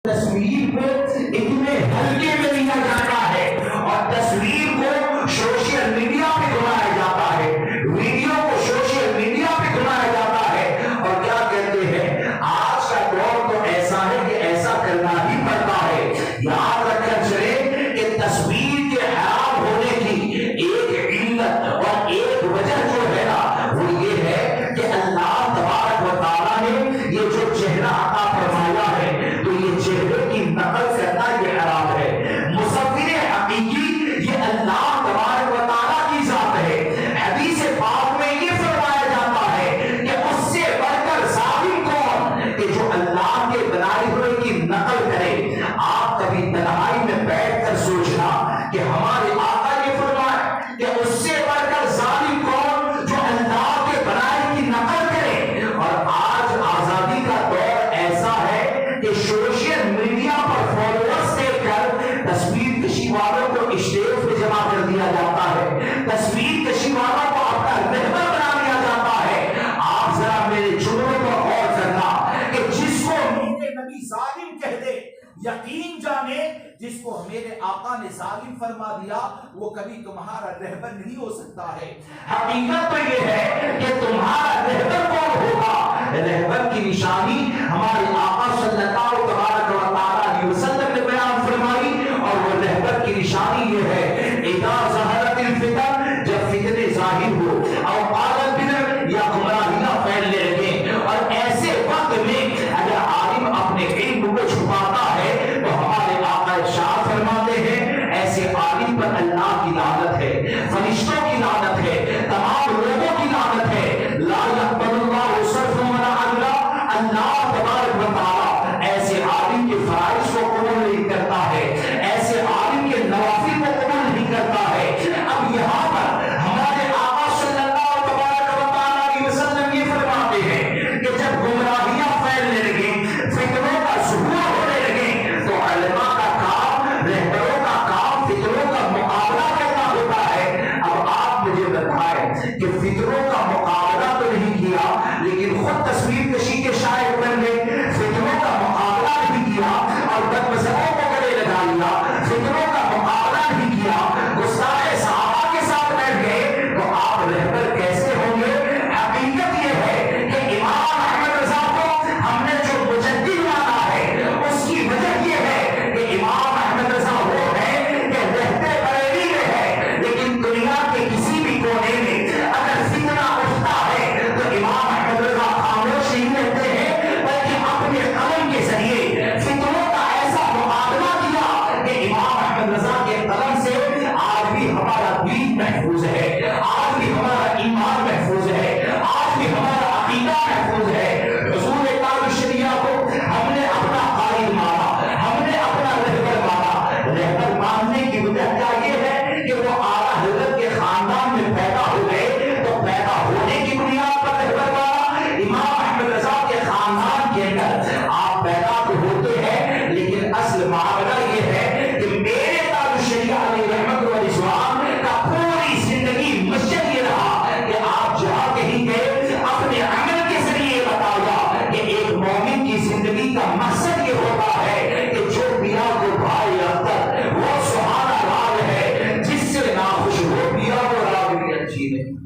تصویر کو اتنے ہلکے میں لیا جاتا ہے اور تصویر کو سوشل میڈیا پہ گھمایا جاتا ہے، ویڈیو کو سوشل میڈیا پہ گھمایا جاتا ہے، اور کیا کہتے ہیں آج کا دور تو ایسا ہے کہ ایسا کرنا ہی پڑتا ہے۔ یاد رکھ کر چلے کہ تصویر کے حرام ہونے کی ایک علت اور ایک وجہ جو ہے نا وہ یہ ہے کہ اللہ تبارک و تعالیٰ نے یہ جو چہرہ عطا فرمایا ہے تو یہ چہرے کی نقل کرنا یہ حرام ہے۔ مصور حقیقی یہ اللہ تبارک و تعالیٰ کی ذات ہے۔ حدیث پاک میں یہ فرمایا جاتا ہے کہ اس سے بڑھ کر ظالم کون کہ جو اللہ کے بنائے ہوئے کی نقل کرے۔ آپ کبھی تنہائی میں بیٹھ کر سوچنا کہ ہمارے آقا یہ فرمائے کہ اس سے بڑھ کر ظالم کون جو اللہ کے بنائے کی نقل کرے۔ اور آج آزادی کا دور ایسا ہے کہ سوشل میڈیا پر فالوورز دیکھ کر تصویر کشی والوں کو اسٹیج پہ جمع کر دیا جاتا ہے، تصویر کشی والوں کو اپنا رہبر بنا دیا جاتا ہے۔ آپ ذرا میرے جملے پر غور کرنا کہ جس کو میرے نبی ظالم کہہ دے، یقین جانے جس کو میرے آقا نے ظالم فرما دیا وہ کبھی تمہارا رہبر نہیں ہو سکتا ہے۔ حقیقت تو یہ ہے کہ تمہارا رہبر کون ہوگا؟ رہبر کی نشانی ہمارے آقا صلی اللہ تبارک و تعالیٰ علیہ وسلم نے بیان فرمائی، اور وہ رہبر کی نشانی یہ ہے اذا ظہرت الفتن، جب فتنے ظاہر ہو، اور قالت بدر یا گمراہیاں پھیلنے لگیں، اور ایسے وقت میں اگر عالم اپنے علم کو چھپاتا ہے تو ہمارے آقا ارشاد فرماتے ہیں ایسے عالم پر اللہ کی لعنت ہے، فرشتوں کی لعنت ہے، تمام لوگوں کی لعنت ہے۔ لا يقبل اللہ صرف ولا عدلا، اللہ تبارک و تعالی ایسے عالم کے فرائض کو قبول نہیں کرتا ہے، ایسے عالم کے نوافل کو قبول نہیں کرتا ہے۔ اب یہاں پر ہمارے آقا صلی اللہ تبارک و تعالی علیہ وسلم یہ فرماتے ہیں کہ جب گمراہیاں پھیلنے لگیں، فتنوں کا ظہور ہونے لگیں، تو علماء کا کام، رہبروں کا کام فتنوں کا مقابلہ کرنا ہوتا ہے۔ اب آپ مجھے بتائیں کہ فتنوں کا مقابلہ تو نہیں کیا لیکن خود تصویر کشی کے شاعر بن گئے، فتنوں کا مقابلہ نہیں کیا اور بدمذہبوں کو گلے لگا لیا، فتنوں کا مقابلہ نہیں کیا، گستاخ صحابہ کے ساتھ بیٹھ گئے، تو آپ رہبر کیسے ہوں گے؟ حقیقت یہ ہے کہ امام احمد رضا کو ہم نے جو مجدد مانا ہے اس کی وجہ یہ ہے کہ امام احمد رضا وہ ہے کہ رہتے بریلی میں ہے، لیکن دنیا کے کسی بھی کونے میں اگر فتنہ اٹھتا ہے تو امام احمد رضا خاموش نہیں رہتے ہیں بلکہ اپنے قلم کے ذریعے فتنوں کا ایسا مقابلہ کیا کہ امام احمد رضا کے قلم سے آج بھی ہمارا دین محفوظ ہے، آج بھی ہمارا ایمان محفوظ ہے، آج بھی ہمارا عقیدہ محفوظ ہے۔ حضور تاج الشریعہ کو ہم نے اپنا قائد مانا، ہم نے اپنا رہبر مانا۔ رہبر ماننے کی وجہ کیا یہ ہے کہ وہ اعلیٰ حضرت کے خاندان میں پیدا ہو گئے، تو پیدا ہونے کی بنیاد پر رہبر مانا۔ امام احمد رضا کے خاندان کے اندر آپ پیدا تو ہوتے ہیں لیکن اصل معاملہ یہ ہے کہ میرے تاج الشریعہ علیہ رحمت و رضوان کا پوری زندگی مسجد یہ رہا کہ آپ جہاں کہیں گئے اپنے عمل کے ذریعے بتایا کہ ایک مومن کی زندگی کا مقصد یہ ہوتا ہے کہ جو پیا کو بھائی اختر وہ سبحانہ راگ ہے، جس سے ناخوش ہو پیا وہ راگ بھی اچھی نہیں۔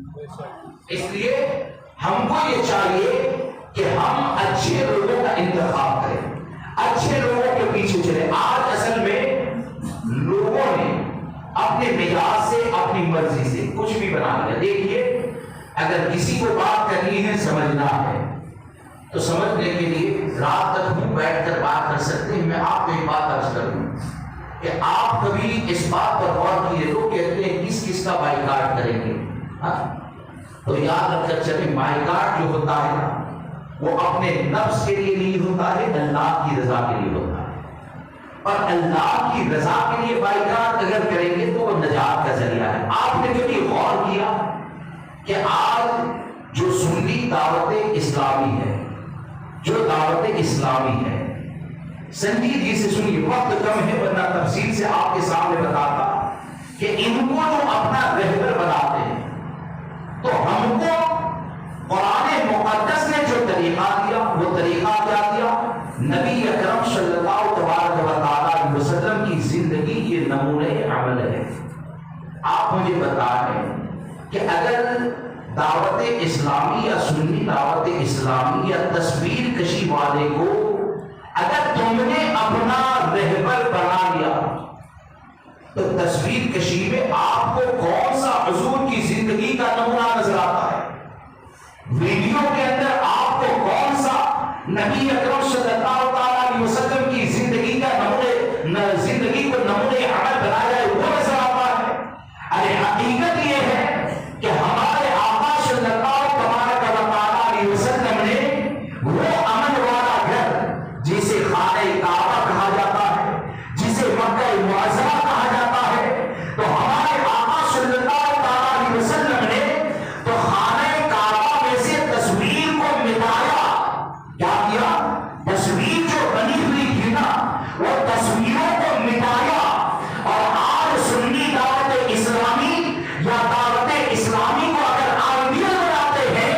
اس لیے ہم کو یہ چاہیے کہ ہم اچھے لوگوں کا انتخاب کریں، اچھے لوگوں کے پیچھے چلیں۔ آج اصل میں لوگوں نے اپنے مزاج سے، اپنی مرضی سے کچھ بھی بنا لیا۔ دیکھیے اگر کسی کو بات کرنی ہے، سمجھنا ہے تو سمجھنے کے لیے رات تک ہم بیٹھ کر بات کر سکتے ہیں۔ میں آپ کو ایک بات عرض کروں کہ آپ کبھی اس بات پر غور کیے، لوگ کہتے ہیں کس کس کا بائیکاٹ کریں گے، تو یاد رکھ کر چلیں بائیکاٹ جو ہوتا ہے نا وہ اپنے نفس کے لیے نہیں ہوتا ہے، اللہ کی رضا کے لیے ہوتا ہے، اور اللہ کی رضا کے لیے بائیکاٹ اگر کریں گے تو وہ نجات کا ذریعہ ہے۔ آپ نے کبھی غور کیا کہ آج جو سنی دعوت اسلامی ہے، جو دعوت اسلامی ہے، سنجیدگی سے سنیے، وقت کم ہے ورنہ تفصیل سے آپ کے سامنے بتاتا کہ ان کو جو اپنا رہبر بناتے ہیں تو ہم کو قرآن مقدس نے جو طریقہ دیا وہ طریقہ کیا دیا؟ نبی اکرم صلی اللہ آپ مجھے بتائیں کہ اگر دعوت اسلامی یا سنی دعوت اسلامی یا تصویر کشی والے کو اگر تم نے اپنا رہبر بنا لیا تو تصویر کشی میں آپ کو کون سا حضور کی زندگی کا نمونہ نظر آتا ہے؟ ویڈیو کے اندر آپ کو کون سا نبی اکرم صلی اللہ علیہ وسلم کی زندگی کا زندگی کو نمونے عمل بنایا جائے وہ نظر آتا ہے؟ ارے حقیقت یہ ہے کہ ہمارے آقا صلی اللہ علیہ وسلم نے وہ امن والا گھر جسے خانہ کعبہ کہا جاتا ہے، جسے مکہ معظمہ کہا جاتا ہے، تو ہمارے آقا صلی اللہ علیہ وسلم نے تو خانہ کعبہ میں سے تصویر کو مٹایا۔ کیا کیا؟ تصویر جو بنی ہوئی تھی نا وہ تصویروں کو مٹایا، اور آج سنی دعوت اسلامی یا دعوت اسلامی کو اگر آئیڈیل بناتے ہیں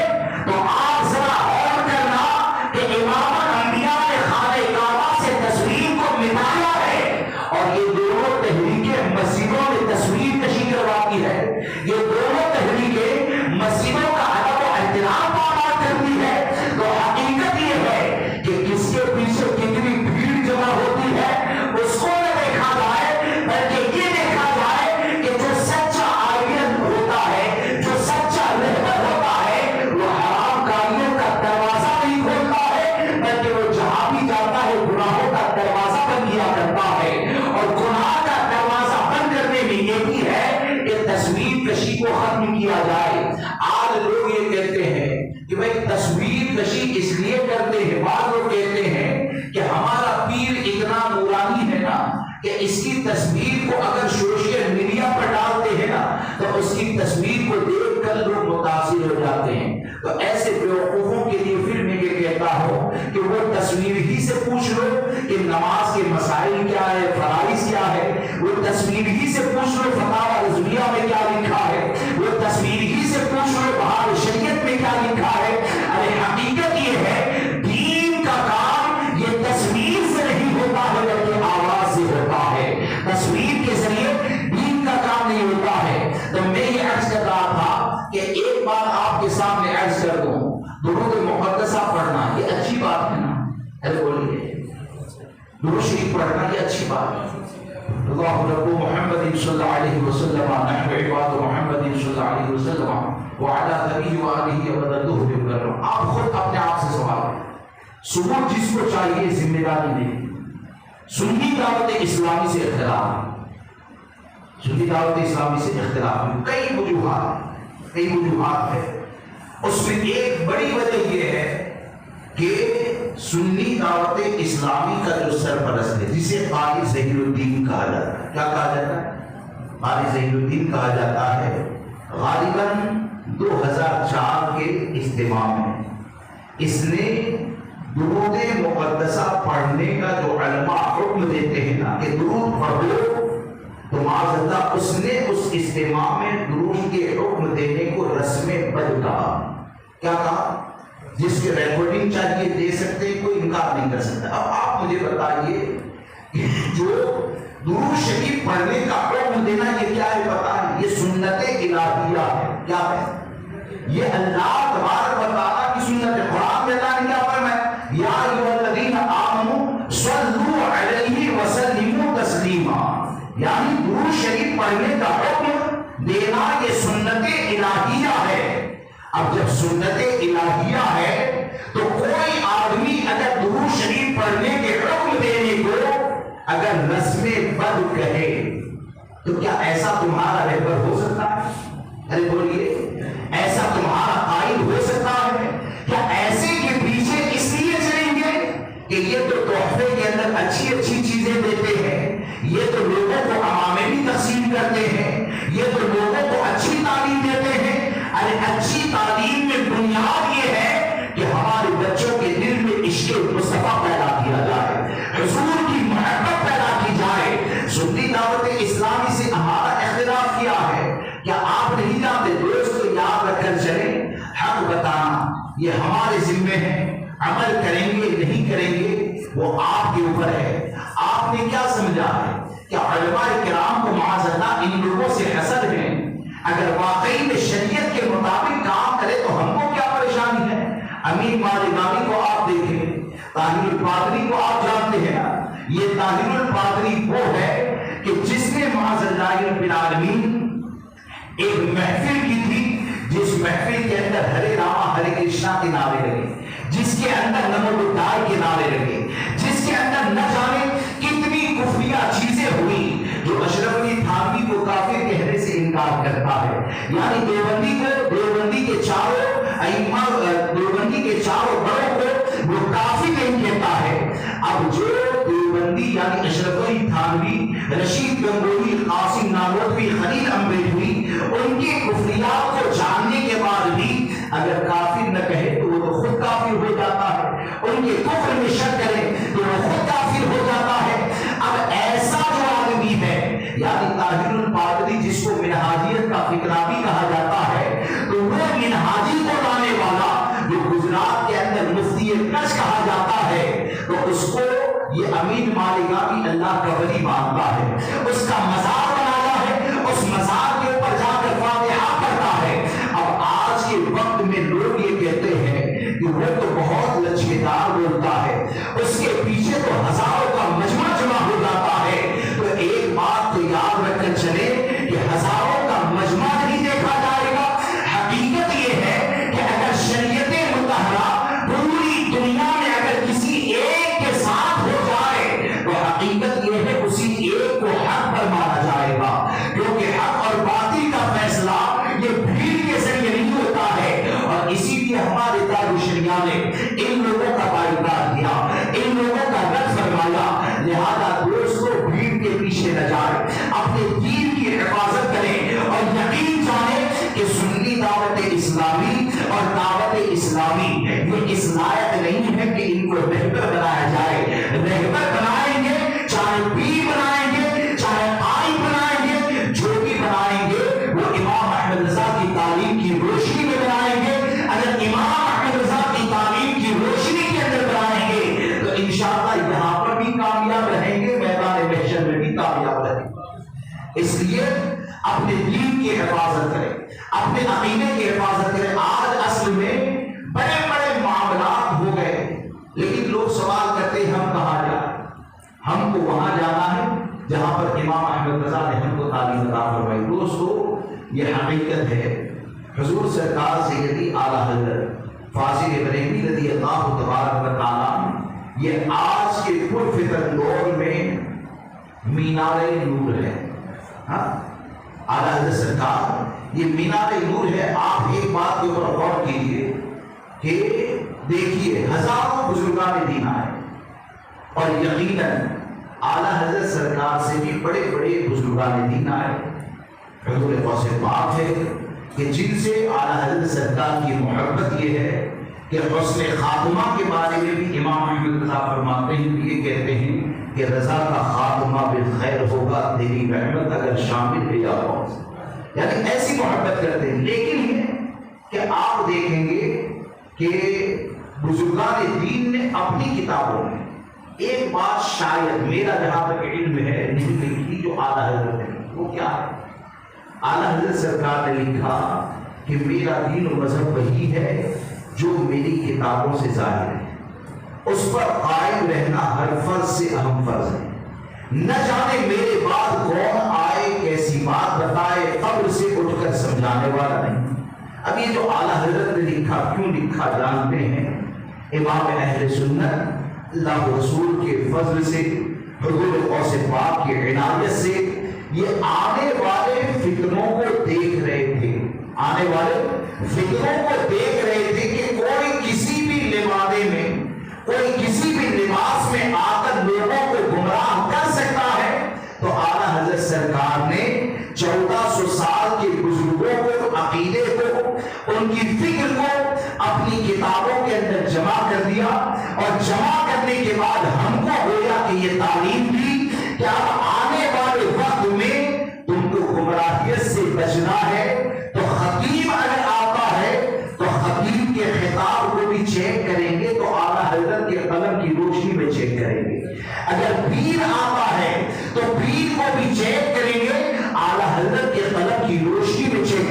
تو آپ ذرا غور کرنا کہ امام الانبیاء نے خانہ کعبہ سے تصویر کو مٹایا ہے، اور یہ دونوں تحریکیں مسجدوں میں تصویر کشی کرواتی ہے، یہ دونوں تحریکیں مسجدوں کا ادب و احترام پامال کرتی ہے۔ تو حقیقت یہ ہے کہ کس کے پیچھے کتنی بھیڑ جمع ہوتی ہے اس کو نہ دیکھا جائے، بلکہ یہ دیکھا جائے کہ جو سچا آئیڈیل ہوتا ہے، جو سچا رہبر ہوتا ہے، وہ حرام کاریوں کا دروازہ نہیں کھولتا ہے، بلکہ وہ جہاں بھی جاتا ہے گناہوں کا دروازہ بند کیا کرتا ہے، اور گناہ کا دروازہ بند کرنے میں یہ بھی ہے کہ تصویر کشی کو ختم کیا جائے۔ آج لوگ یہ کہتے ہیں کہ بھائی تصویر کشی اس لیے کرتے ہیں، بعض لوگ کہتے ہیں کہ ہمارا پیر اتنا نورانی ہے نا کہ اس کی تصویر کو اگر سوشل میڈیا پر ڈالتے ہیں نا تو اس کی تصویر کو دیکھ کر لوگ متاثر ہو جاتے ہیں۔ تو ایسے بیوقوفوں کے لیے پھر میں یہ کہتا ہوں کہ وہ تصویر ہی سے پوچھ لو کہ نماز کے مسائل کیا ہے، فرائض کیا ہے، وہ تصویر ہی سے پوچھ لو فتاوی رضویہ میں کیا لکھا ہے، وہ تصویر ہی سے پوچھ لو بہار شریعت میں کیا لکھا ہے۔ ارے حقیقت یہ ہے دین کا کام یہ تصویر سے نہیں ہوتا ہے بلکہ آواز سے ہوتا ہے، تصویر کے ذریعے دین کا کام نہیں ہوتا ہے۔ تو میں یہ عرض کر رہا تھا کہ ایک بات آپ کے سامنے عرض کر دوں، درود مقدسہ پڑھنا یہ اچھی بات ہے نا؟ ارے بولیے، درود شریف پڑھنا یہ اچھی بات ہے۔ اللہ رب محمد صلی اللہ علیہ وسلم نحو عباد محمد صلی اللہ علیہ وسلم وعلی نبی وآلہ وبرکاتہ وسلم۔ آپ خود اپنے آپ سے سوال کریں، ثبوت جس کو چاہیے ذمہ داری نہیں۔ سنی دعوت اسلامی سے اختلاف، سنی دعوت اسلامی سے اختلاف کئی وجوہات ہے۔ اس میں ایک بڑی وجہ یہ ہے کہ سنی دعوت اسلامی کا جو سرپرست ہے جسے قاری ظہیر الدین کہا جاتا ہے، کیا کہا جاتا ہے؟ قاری ظہیر الدین کہا جاتا ہے، غالباً 2004 کے اجتماع میں اس نے درود مقدسہ پڑھنے کا جو علماء حکم دیتے ہیں نا کہ درود پڑھو، تو معاذ اللہ اس نے اس اجتماع میں درود کے حکم دینے کو رسم بد کہا۔ کیا کہا؟ جس کے ریکارڈنگ چاہیے دے سکتے، کوئی انکار نہیں کر سکتا۔ اب آپ مجھے بتائیے جو درود شریف پڑھنے کا حکم دینا یہ کیا ہے؟ پتہ ہے یہ سنت الہیہ ہے۔ کیا ہے یہ؟ اللہ تبارک و تعالیٰ کی سنت ہے۔ قرآن میں اللہ نے کیا فرمایا؟ یا ایھا الذین آمنوا صلوا علیہ وسلموا تسلیما، یعنی درود شریف پڑھنے کا حکم دینا یہ سنت الہیہ ہے۔ اب جب سنت الہیہ ہے تو کوئی آدمی اگر درود شریف پڑھنے کے حکم دینے کو اگر رسم بد کہے تو کیا ایسا تمہارا رہبر ہو سکتا ہے؟ ارے بولیے، ایسا تمہارا قائد ہو سکتا ہے؟ کیا ایسے کے پیچھے اس لیے چلیں گے کہ یہ تو تحفے کے اندر اچھی اچھی چیزیں دیتے ہیں، یہ تو لوگوں کو عوامے بھی تقسیم کرتے ہیں، یہ تو لوگوں کو اچھی تعلیم دیتے ہیں؟ ارے اچھی تعلیم میں بنیاد یہ ہے کہ ہمارے بچوں کے دل میں عشق مصطفیٰ پیدا کیا جائے، حضور کی محبت پیدا کی جائے۔ سنی دعوت اسلامی سے ہمارا اختلاف کیا ہے؟ کیا آپ نہیں جانتے؟ دوست یاد رکھ کر چلیں، حق بتانا یہ ہمارے ذمے ہے، عمل کریں گے نہیں کریں گے وہ آپ کے اوپر ہے۔ آپ نے کیا سمجھا ہے کہ علماء کرام کو معاذ اللہ ان لوگوں سے حسد ہے اگر واقعی میں شریعت کے مطابق کام کرے تو ہم کو کیا پریشانی ہے؟ امین مالکانی کو آپ دیکھیں، طاہر القادری کو آپ جانتے ہیں نا، یہ طاہر القادری وہ ہے کہ جس نے معاذ اللہ رب العالمین ایک محفل کی تھی، جس محفل کے اندر ہرے راما ہرے کرشنا کے نعرے لگے، جس کے اندر نمو بدھائے کے نعرے لگے، جس کے اندر نہ جانے کتنی کفریہ چیزیں ہوئی، جو اشرف علی تھانوی کو کافر کہنے سے انکار کرتا ہے، یعنی دیوبندی کے چاروں ائمہ، دیوبندی کے چاروں بڑوں کو وہ کافر نہیں کہتا ہے۔ اب جو دیوبندی یعنی اشرف علی تھانوی، رشید گنگوہی، قاسم نانوتوی، خلیل امبیڈوی، ان کے کفریات کو جاننے کے بعد بھی اگر کافر نہ کہے تو وہ تو خود کافر ہو جاتا ہے، ان کے کفر میں شک کرے تو وہ خود کافر ہو جاتا ہے۔ اب ایسا جو آدمی ہے یعنی طاہر القادری جس کو منہاجیت کا فقرہ بھی کہا جاتا ہے، تو وہ منہاجی کو لانے والا جو گجرات کے اندر مفتی کچھ کہا جاتا ہے، تو اس کو یہ امین مالکانی اللہ کا ولی مانتا ہے، اس کا مزار بنایا ہے، اس مزار کے اوپر جا کر فاتحہ کرتا ہے۔ اب آج کے وقت میں لوگ یہ کہتے ہیں کہ وہ تو بہت لچکدار بولتا ہے، اس کے پیچھے تو ہزاروں کا مجمع جمع ہو جاتا ہے۔ تو ایک بات تو یاد رکھ کر چلے کہ ہزاروں کا مجمع نہیں دیکھا جائے گا، حقیقت یہ ہے کہ اگر شریعت مطہرہ پوری دنیا میں اگر کسی ایک کے ساتھ ہو جائے تو حقیقت یہ ہے اسی ایک کو حق پر مانا جائے گا، کیونکہ حق اور باطل کا فیصلہ یہ بھیڑ کے ذریعے نہیں ہوتا ہے۔ اور اسی لیے ہمارے دارالشریعہ نے ان لوگوں کا بائیکاٹ کیا، ان لوگوں کا رد فرمایا۔ لہذا دوستو بھیڑ کے پیچھے نہ جائیں، اپنے دین کی حفاظت کریں اور یقین جانیں کہ سنی دعوت اسلامی اور دعوت اسلامی یہ اس لائق نہیں ہے کہ ان کو رہبر بنایا جائے۔ رہبر بنائیں گے، چاہے پیر بنائیں گے، چاہے قائد بنائیں گے، جو بھی بنائیں گے وہ امام احمد رضا کی تعلیم کی روشنی میں بنائیں گے۔ اگر امام احمد رضا کی تعلیم کی روشنی کے اندر بنائیں گے تو انشاءاللہ یہاں پر بھی کامیاب رہیں گے، میدان محشر میں بھی کامیاب رہیں گے۔ اس لیے اپنے دین کی حفاظت کریں، اپنے عقیدے کی حفاظت کریں۔ آج اصل میں بڑے بڑے معاملات ہو گئے، لیکن لوگ سوال کرتے ہیں ہم کہاں جائیں؟ ہم کو وہاں جانا ہے جہاں پر امام احمد رضا نے ہم کو تعلیم عطا فرمائی۔ دوستو یہ حقیقت ہے، حضور سرکار سیدی اعلیٰ حضرت فاضل بریلوی رضی اللہ تبارک و تعالیٰ یہ آج کے پرفتن دور میں مینار نور ہے۔ اعلیٰ حضرت سرکار یہ مینار نور ہے۔ آپ ایک بات کے اوپر غور کیجئے کہ دیکھیے ہزاروں بزرگان دین آئے اور یقیناً اعلیٰ حضرت سرکار سے بھی بڑے بڑے بزرگان دین آئے۔ حضور غوث پاک ہے کہ جن سے اعلیٰ حضرت سرکار کی محبت یہ ہے کہ حسن خاتمہ کے بارے میں بھی امام احمد رضا فرماتے ہیں، یہ کہتے ہیں کہ رضا کا خاتمہ بالخیر ہوگا، تیری رحمت اگر شامل ہے یا بہت، یعنی ایسی محبت کرتے ہیں۔ لیکن یہ کہ آپ دیکھیں گے کہ بزرگان دین نے اپنی کتابوں میں ایک بات شاید میرا جہاں تک علم ہے نہیں لکھی جو اعلیٰ حضرت نے، وہ کیا ہے؟ اعلیٰ حضرت سرکار نے لکھا کہ میرا دین و مذہب وہی ہے جو میری کتابوں سے ظاہر ہے، اس پر قائم رہنا ہر فرض سے اہم فرض ہے، نہ جانے میرے بعد کون آئے کیسی بات بتائے، قبر سے اٹھ کر سمجھانے والا نہیں۔ اب یہ جو اعلیٰ حضرت نے لکھا کیوں لکھا جانتے ہیں؟ امام اہل سنت اللہ رسول کے فضل سے، حضور غوث پاک کی عنایت سے یہ آنے والے فتنوں کو دیکھ رہے تھے، آنے والے فتنوں کو دیکھ رہے تھے کہ کوئی کسی بھی لبادے میں، کوئی کسی بھی لباس میں آ کر لوگوں کو گمراہ کر سکتا ہے۔ تو اعلیٰ حضرت سرکار نے 1400 سال کے بزرگوں کو، عقیدے کو، ان کی فکر کو اپنی کتابوں کے اندر جمع کر دیا، اور جمع کرنے کے بعد ہم کو گویا کہ یہ تعلیم دی کہ اب آنے والے وقت میں تم کو گمراہیت سے بچنا ہے۔ تو خطیب اگر آتا ہے تو خطیب کے خطاب کو بھی چیک کریں گے تو اعلیٰ حضرت کے قلم کی روشنی میں چیک کریں گے۔ اگر پیر آتا ہے تو پیر کو بھی چیک کریں گے، اعلیٰ حضرت کے قلم کی روشنی میں چیک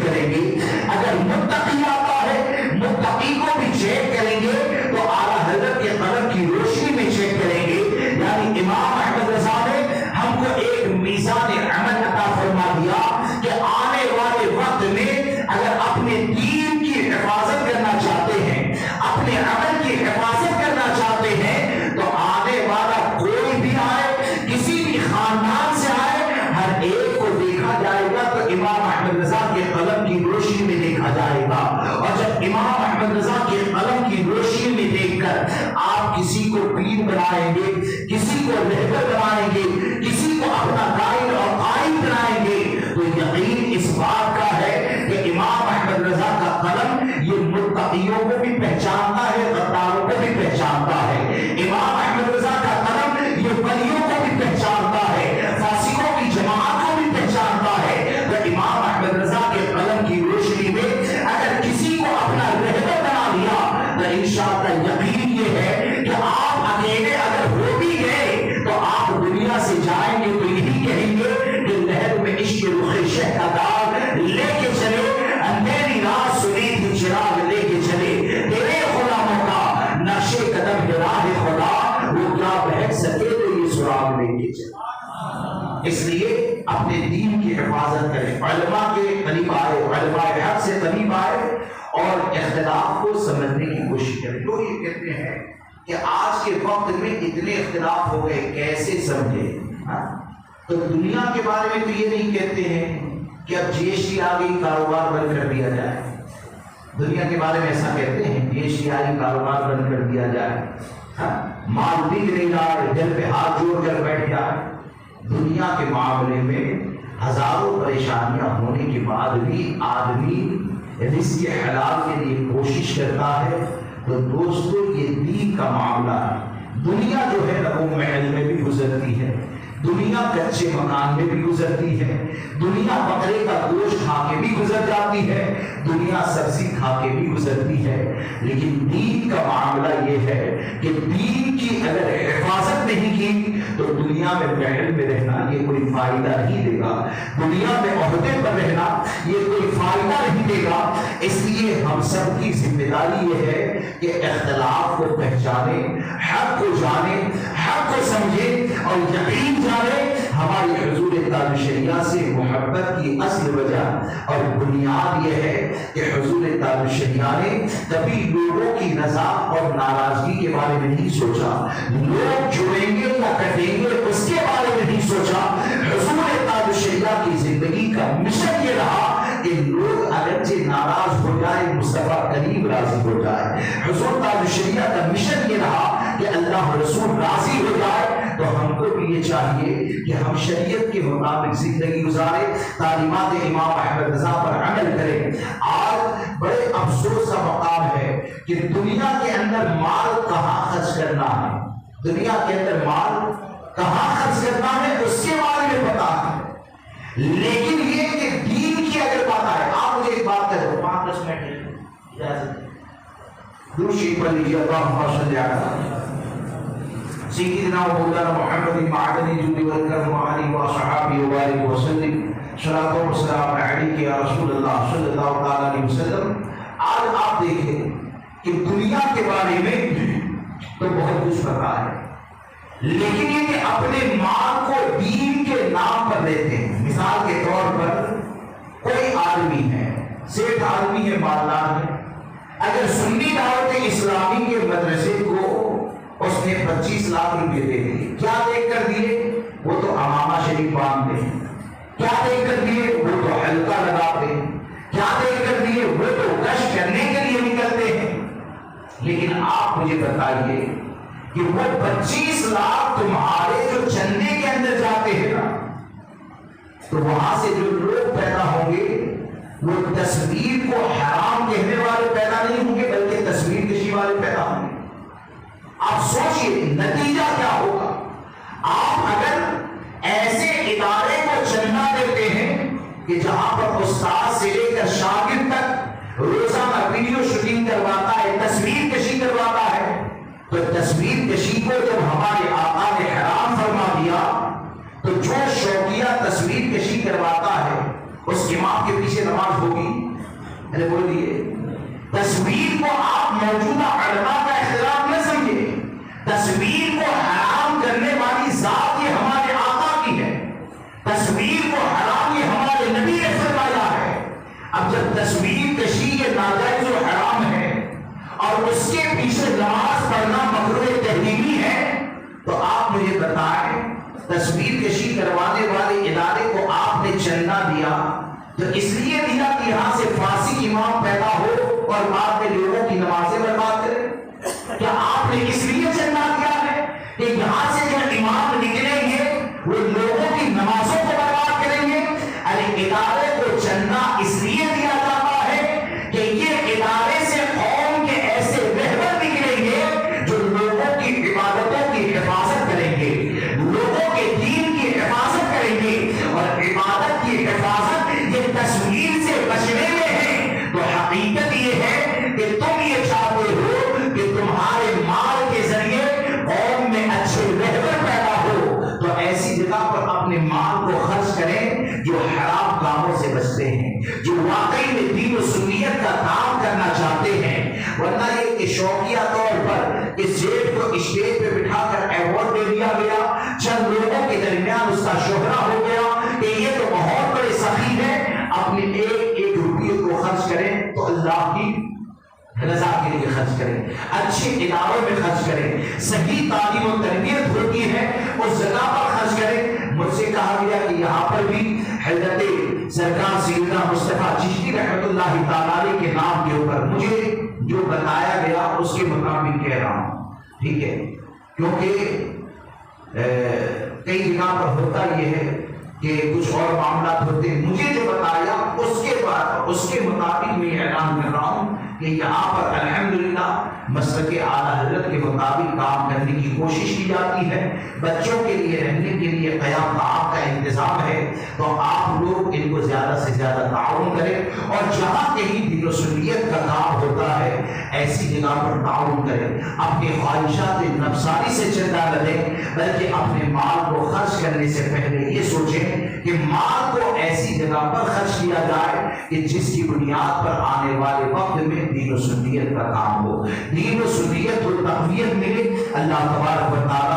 میزان عمل عطا فرما دیا کہ آنے والے وقت میں اگر اپنے دین کی حفاظت کرنا چاہتے ہیں، اپنے عمل کی حفاظت کرنا چاہتے ہیں، تو آنے والا کوئی بھی آئے، کسی بھی خاندان سے آئے، ہر ایک کو دیکھا جائے گا تو امام احمد رضا کے قلم کی روشنی میں دیکھا جائے گا۔ اور جب امام احمد رضا کے قلم کی روشنی میں دیکھ کر آپ کسی کو پیر بنائیں گے، کسی کو رہبر بنائیں گے، کسی کو اپنا قائد اور قائد بنائیں گے، تو یقین اس بات کا ہے کہ امام احمد رضا کا قلم یہ متقیوں کو بھی پہچانتا ہے، غداروں کو بھی پہچانتا ہے۔ امام احمد رضا کا قلم یہ ولیوں کو بھی پہچانتا ہے، فاسقوں کی جماعت کو بھی پہچانتا ہے۔ تو امام احمد رضا کے قلم کی روشنی میں اگر کسی کو اپنا رہبر بنا لیا تو انشاءاللہ یقین یہ ہے کہ آپ اکیلے اگر ہو بھی گئے تو آپ دنیا سے جائیں گے تو یہی کہیں گے کہ لہر میں عشق رخ شہدار لے کے چلے، اندھیری رات سنی تھی چراغ لے کے چلے، تیرے غلاموں کا نقش قدم ہے راہ خدا، وہ کیا بہک سکے تو یہ سراغ لے کے چلے۔ اس لیے اپنے دین کی حفاظت کریں، علماء کے قریب آئے، علماء حق سے قریب آئے اور اختلاف کو سمجھنے کی کوشش کریں۔ لوگ یہ کہتے ہیں کہ آج کے وقت میں اتنے اختلاف ہو گئے، کیسے سمجھے؟ تو دنیا کے بارے میں تو یہ نہیں کہتے ہیں کہ اب جی ایس ٹی آ گئی، کاروبار بند کر دیا جائے۔ دنیا کے بارے میں ایسا کہتے ہیں جی ایس ٹی آئی، کاروبار بند کر دیا جائے، مال بک نہیں رہا، دل پہ ہاتھ جوڑ کر بیٹھ جائے۔ دنیا کے معاملے میں ہزاروں پریشانیاں ہونے کے بعد بھی آدمی رزق حلال کے لیے کوشش کرتا ہے۔ تو دوستو یہ دین کا معاملہ ہے۔ دنیا جو ہے وہ محل میں بھی گزرتی ہے، دنیا کچے مکان میں بھی گزرتی ہے، دنیا بکرے کا گوشت کھا کے بھی گزر جاتی ہے، دنیا سبزی کھا کے بھی گزرتی ہے، لیکن دین کا معاملہ یہ ہے کہ دین کی اگر حفاظت نہیں کی تو دنیا میں محل میں رہنا یہ کوئی فائدہ نہیں دے گا، دنیا میں عہدے پر رہنا یہ کوئی فائدہ نہیں دے گا۔ اس لیے ہم سب کی ذمہ داری یہ ہے کہ اختلاف کو پہچانے، حق کو جانے، حق کو سمجھے اور یقین جانے۔ ہماری حضور تاج شریعہ سے محبت کی اصل وجہ اور بنیاد یہ ہے کہ حضور تاج شریعہ نے کبھی لوگوں کی رضا اور ناراضگی کے بارے میں نہیں سوچا، لوگ جڑیں گے یا کٹیں گے اس کے بارے میں نہیں سوچا۔ حضور تاج شریعہ کی زندگی کا مشن یہ رہا کہ لوگ اگرچہ ناراض ہو جائے، مصطفیٰ کریم راضی ہو جائے۔ حضور تاج شریعہ کا مشن یہ رہا کہ اللہ رسول راضی ہو جائے۔ تو ہم کو بھی یہ چاہیے کہ ہم شریعت کے مطابق زندگی گزارے، تعلیمات امام احمد رضا پر عمل کریں۔ آج بڑے افسوس کا مقام ہے کہ دنیا کے اندر مال کہاں خرچ کرنا ہے، دنیا کے اندر مال کہاں خرچ کرنا ہے اس کے بارے میں پتا ہے، لیکن یہ کہ دین کی اگر بات آئے، آپ مجھے ایک بات کرو، 5-10 منٹ اجازت درود شریف پڑھ لیجیے۔ اللہم صل علی سیدنا و مولانا محمد معدنی جود والکرم وعلی واصحابہ وبارک وسلم، صلاۃ و سلام علیک یا رسول اللہ صلی اللہ تعالی علیہ وسلم۔ آج آپ دیکھیں کہ دنیا کے بارے میں تو بہت کچھ پتا ہے، لیکن یہ کہ اپنے مال کو دین کے نام پر دیتے ہیں۔ مثال کے طور پر کوئی آدمی ہے، سیٹھ آدمی ہے، مالدار ہے، اگر سنی دعوت اسلامی کے مدرسے کو اس نے 25 لاکھ روپے دے دیے، کیا دیکھ کر دیے؟ وہ تو امامہ شریف باندھتے ہیں۔ کیا دیکھ کر دیے؟ وہ تو حلقہ لگاتے ہیں۔ کیا دیکھ کر دیے؟ وہ تو گشت کرنے کے لیے نکلتے ہیں۔ لیکن آپ مجھے بتائیے کہ وہ 25 لاکھ تمہارے جو چندے کے اندر جاتے ہیں نا، تو وہاں سے جو لوگ پیدا ہوں گے وہ تصویر کو حرام کہنے والے پیدا نہیں ہوں گے، بلکہ تصویر کشی والے پیدا ہوں گے۔ آپ سوچئے نتیجہ کیا ہوگا؟ آپ اگر ایسے ادارے کو چندہ دیتے ہیں کہ جہاں پر استاد سے لے کر شاگرد تک روزانہ ویڈیو شوٹنگ کرواتا ہے، تصویر کشی کرواتا ہے، تو تصویر کشی کو جب ہمارے آقا نے حرام فرما دیا تو جو شوقیہ تصویر کشی کرواتا ہے اس امام کے پیچھے نماز ہوگی؟ ارے بولیے، تصویر کو آپ موجودہ علماء کا اختلاف نہ سمجھے، تصویر کو حرام کرنے والی ذات یہ ہمارے آقا کی ہے۔ تصویر کشی یہ ناجائز و حرام ہے اور اس کے پیچھے نماز پڑھنا مکروہ تحریمی ہے، تو آپ مجھے بتائیں تصویر کشی کروانے والے ادارے کو آپ نے چندہ دیا تو اس لیے دیا کہ یہاں سے فاسق امام پیدا ہو اور بعد میں لوگوں کی نمازیں برباد کرے؟ کیا آپ نے اس لیے چندہ دیا ہے کہ یہاں سے جو امام نکلیں گے وہ لوگوں کی نمازوں کو برباد کریں گے؟ ارے ادارے کو چندہ اس لیے دیا جاتا ہے کہ یہ ادارے سے قوم کے ایسے رہبر نکلیں گے جو لوگوں کی عبادتوں کی حفاظت کریں گے، لوگوں کے دین کی حفاظت کریں گے، اور عبادت کی حفاظت یہ تصویر سے بچنے میں ہے۔ تو حقیقت یہ ہے کہ تم یہ چاہتے ہو کہ تمہارے مال کے ذریعے قوم میں اچھے رہبر پیدا ہو، تو ایسی جگہ پر اپنے مال کو خرچ کریں جو حرام کاموں سے بچتے ہیں، جو واقعی میں دین و سنیت کا کام کرنا چاہتے ہیں، ورنہ یہ کہ شوقیہ طور پر اس جیب کو اسٹیج پہ بٹھا کر ایوارڈ دے دیا گیا، چند لوگوں کے درمیان اس کا شہرہ ہو گیا کہ یہ تو بہت بڑے سخی ہیں، اپنے ایک ایک روپیے کو خرچ کریں تو اللہ کی رضا کے لیے خرچ کریں، اچھے اداروں میں خرچ کریں، صحیح تعلیم و تربیت ہوتی ہے اس جگہ پر خرچ کریں۔ مجھ سے کہا گیا کہ یہاں پر بھی حضرت سرکار سیدنا مصطفیٰ چشتی رحمۃ اللہ تعالی کے نام کے اوپر مجھے جو بتایا گیا اس کے مطابق کہہ رہا ہوں، ٹھیک ہے، کیونکہ کئی جگہ پر ہوتا یہ ہے کہ کچھ اور معاملات ہوتے ہیں، مجھے جو بتایا اس کے مطابق میں اعلان کر رہا ہوں کہ یہاں پر الحمدللہ مسلک اعلیٰ حضرت کے مطابق کام کرنے کی کوشش کی جاتی ہے، بچوں کے لیے رہنے کے لیے قیام آپ کا انتظام ہے، تو آپ لوگ ان کو زیادہ سے زیادہ تعاون کریں، اور جہاں کہیں دین و سنیت کا کام ہوتا ہے ایسی جگہ پر تعاون کریں، اپنے خواہشات نفسانی سے چندہ نہ دیں، بلکہ اپنے مال کو خرچ کرنے سے پہلے یہ سوچیں کہ مال کو ایسی جگہ پر خرچ کیا جائے کہ جس کی بنیاد پر آنے والے وقت میں دین و سنیت کا کام ہو، دین و سنیت کو تقویت ملے۔ اللہ تبارک و تعالیٰ